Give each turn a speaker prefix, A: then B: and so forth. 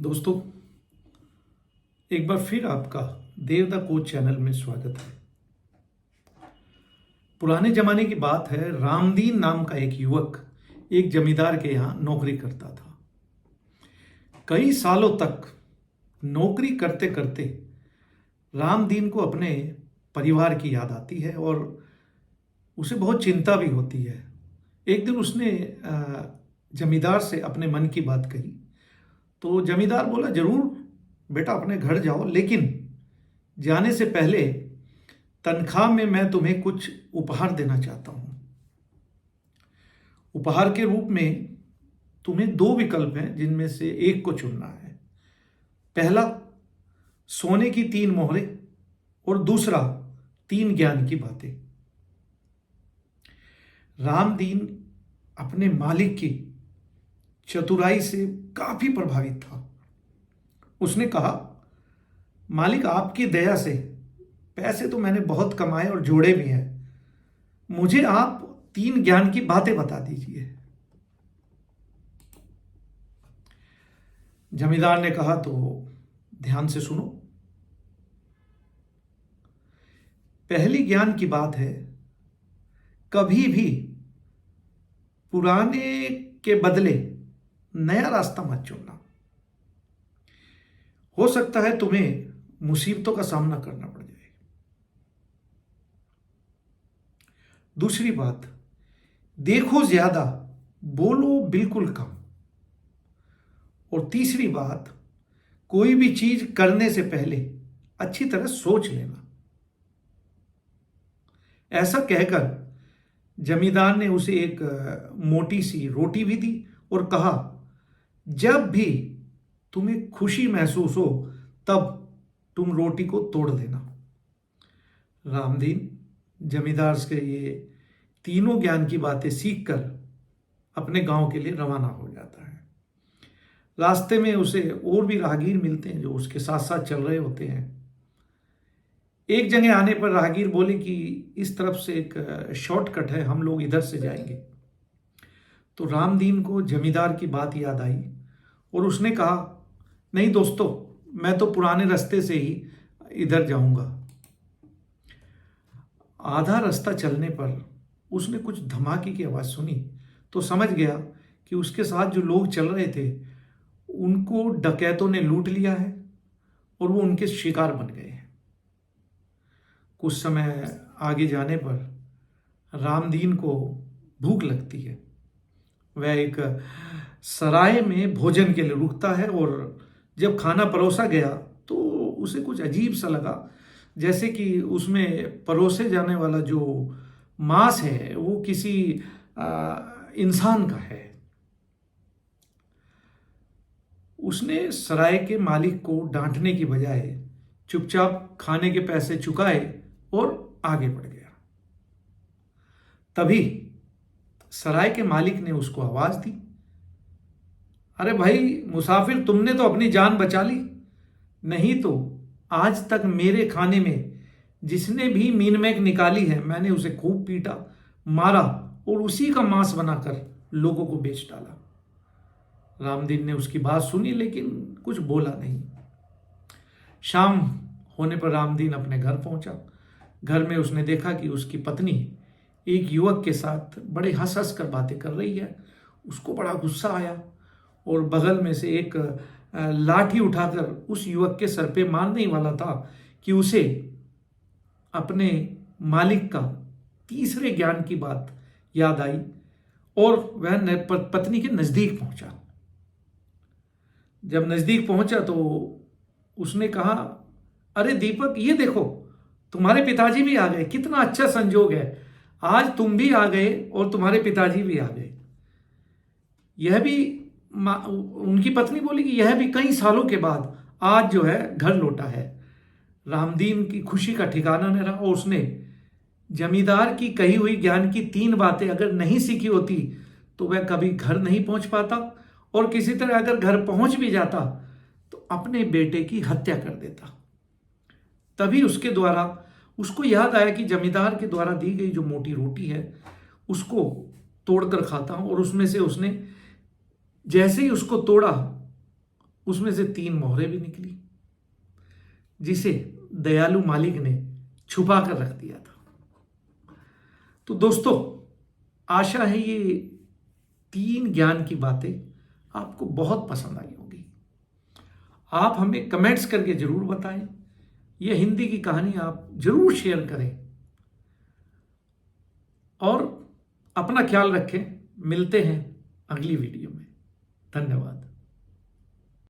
A: दोस्तों, एक बार फिर आपका देव द कोच चैनल में स्वागत है। पुराने जमाने की बात है। रामदीन नाम का एक युवक एक जमींदार के यहाँ नौकरी करता था। कई सालों तक नौकरी करते करते रामदीन को अपने परिवार की याद आती है और उसे बहुत चिंता भी होती है। एक दिन उसने जमींदार से अपने मन की बात कही। तो जमींदार बोला, जरूर बेटा, अपने घर जाओ, लेकिन जाने से पहले तनख्वाह में मैं तुम्हें कुछ उपहार देना चाहता हूं। उपहार के रूप में तुम्हें दो विकल्प हैं, जिनमें से एक को चुनना है। पहला, सोने की 3 मोहरें, और दूसरा 3 ज्ञान की बातें। रामदीन अपने मालिक की चतुराई से काफी प्रभावित था। उसने कहा, मालिक, आपकी दया से पैसे तो मैंने बहुत कमाए और जोड़े भी हैं। मुझे आप 3 ज्ञान की बातें बता दीजिए। जमींदार ने कहा, तो ध्यान से सुनो। पहली ज्ञान की बात है, कभी भी पुराने के बदले नया रास्ता मत चुनना। हो सकता है तुम्हें मुसीबतों का सामना करना पड़ जाए। दूसरी बात, देखो ज्यादा, बोलो बिल्कुल कम। और तीसरी बात, कोई भी चीज करने से पहले अच्छी तरह सोच लेना। ऐसा कहकर जमींदार ने उसे एक मोटी सी रोटी भी दी और कहा, जब भी तुम्हें खुशी महसूस हो तब तुम रोटी को तोड़ देना। रामदीन जमींदार से ये तीनों ज्ञान की बातें सीखकर अपने गांव के लिए रवाना हो जाता है। रास्ते में उसे और भी राहगीर मिलते हैं जो उसके साथ साथ चल रहे होते हैं। एक जगह आने पर राहगीर बोले कि इस तरफ से एक शॉर्टकट है, हम लोग इधर से जाएंगे। तो रामदीन को जमींदार की बात याद आई और उसने कहा, नहीं दोस्तों, मैं तो पुराने रास्ते से ही इधर जाऊंगा। आधा रास्ता चलने पर उसने कुछ धमाके की आवाज सुनी तो समझ गया कि उसके साथ जो लोग चल रहे थे उनको डकैतों ने लूट लिया है और वो उनके शिकार बन गए हैं। कुछ समय आगे जाने पर रामदीन को भूख लगती है। वह एक सराय में भोजन के लिए रुकता है और जब खाना परोसा गया तो उसे कुछ अजीब सा लगा, जैसे कि उसमें परोसे जाने वाला जो मांस है वो किसी इंसान का है। उसने सराय के मालिक को डांटने की बजाय चुपचाप खाने के पैसे चुकाए और आगे बढ़ गया। तभी सराय के मालिक ने उसको आवाज दी, अरे भाई मुसाफिर, तुमने तो अपनी जान बचा ली। नहीं तो आज तक मेरे खाने में जिसने भी मीनमेक निकाली है मैंने उसे खूब पीटा, मारा और उसी का मांस बनाकर लोगों को बेच डाला। रामदीन ने उसकी बात सुनी लेकिन कुछ बोला नहीं। शाम होने पर रामदीन अपने घर पहुंचा। घर में उसने देखा कि उसकी पत्नी एक युवक के साथ बड़े हंस हंस कर बातें कर रही है। उसको बड़ा गुस्सा आया और बगल में से एक लाठी उठाकर उस युवक के सर पे मारने ही वाला था कि उसे अपने मालिक का तीसरे ज्ञान की बात याद आई और वह पत्नी के नजदीक पहुंचा। जब नजदीक पहुंचा तो उसने कहा, अरे दीपक, ये देखो, तुम्हारे पिताजी भी आ गए। कितना अच्छा संजोग है, आज तुम भी आ गए और तुम्हारे पिताजी भी आ गए। यह भी उनकी पत्नी बोली कि यह भी कई सालों के बाद आज जो है घर लौटा है। रामदीन की खुशी का ठिकाना नहीं रहा और उसने जमींदार की कही हुई ज्ञान की 3 बातें अगर नहीं सीखी होती तो वह कभी घर नहीं पहुंच पाता और किसी तरह अगर घर पहुंच भी जाता तो अपने बेटे की हत्या कर देता। तभी उसके द्वारा उसको याद आया कि जमींदार के द्वारा दी गई जो मोटी रोटी है उसको तोड़कर खाता हूं, और उसमें से उसने जैसे ही उसको तोड़ा उसमें से 3 मोहरें भी निकली, जिसे दयालु मालिक ने छुपा कर रख दिया था। तो दोस्तों, आशा है ये 3 ज्ञान की बातें आपको बहुत पसंद आई होगी। आप हमें कमेंट्स करके जरूर बताएं। यह हिंदी की कहानी आप जरूर शेयर करें और अपना ख्याल रखें। मिलते हैं अगली वीडियो में। धन्यवाद।